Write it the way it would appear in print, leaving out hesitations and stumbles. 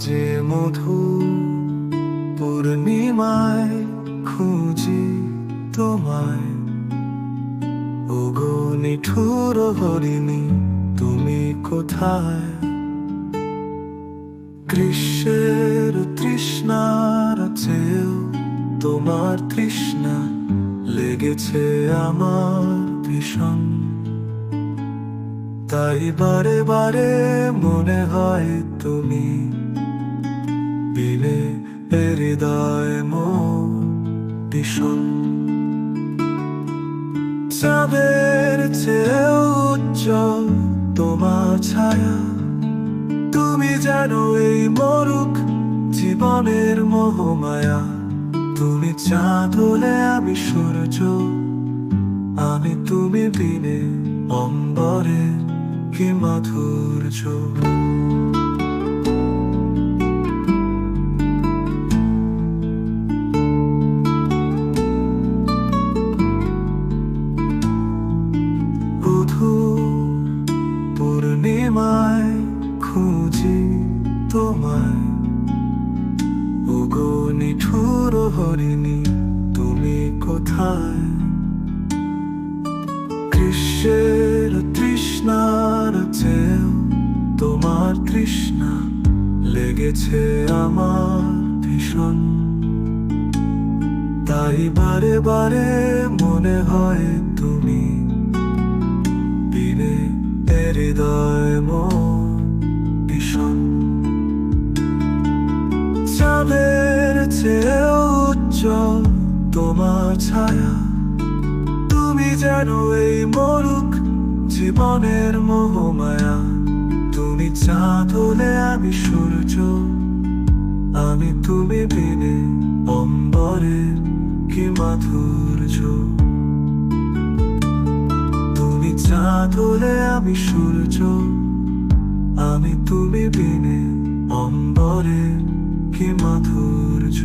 যে মধু পূর্ণিমায় খুঁজি তোমায়, ওগো নিঠুর হরিণী তুমি কোথায়? গ্রীষ্মের তৃষ্ণার চেয়েও তোমার তৃষ্ণা লেগেছে আমার ভীষণ। তাই বারে বারে মনে হয় তুমি বিনে হৃদয় মোর ভীষণ। চাঁদের চেয়েও উজ্জ্বল তোমার ছায়া, তুমি জানো এই মরুক জীবনের মোহমায়া। তুমি চাঁদ হলে আমি সূর্য, আমি তুমি বিনে অম্বরে কি মাধুর্য। বধূ পূর্ণিমায় খুঁজি তোমায়, ওগো নিঠুর হরিণী তুমি কোথায়? গ্রীষ্মের তৃষ্ণার চেয়েও তোমার তৃষ্ণা লেগেছে আমার ভীষণ। তাই বারে বারে মনে হয় তুমি বিনে হৃদয় মোর ভীষণ। চাঁদের চেয়েও উজ্জ্বল তোমার ছায়া, তুমি জানো এই মরুক জীবনের মোহমায়া। তুমি চাঁদ হলে আমি সূর্য, আমি তুমি বিনে অম্বরের কি মাধুর্য। তুমি চাঁদ হলে আমি সূর্য, আমি তুমি বিনে অম্বরের কি মাধুর্য।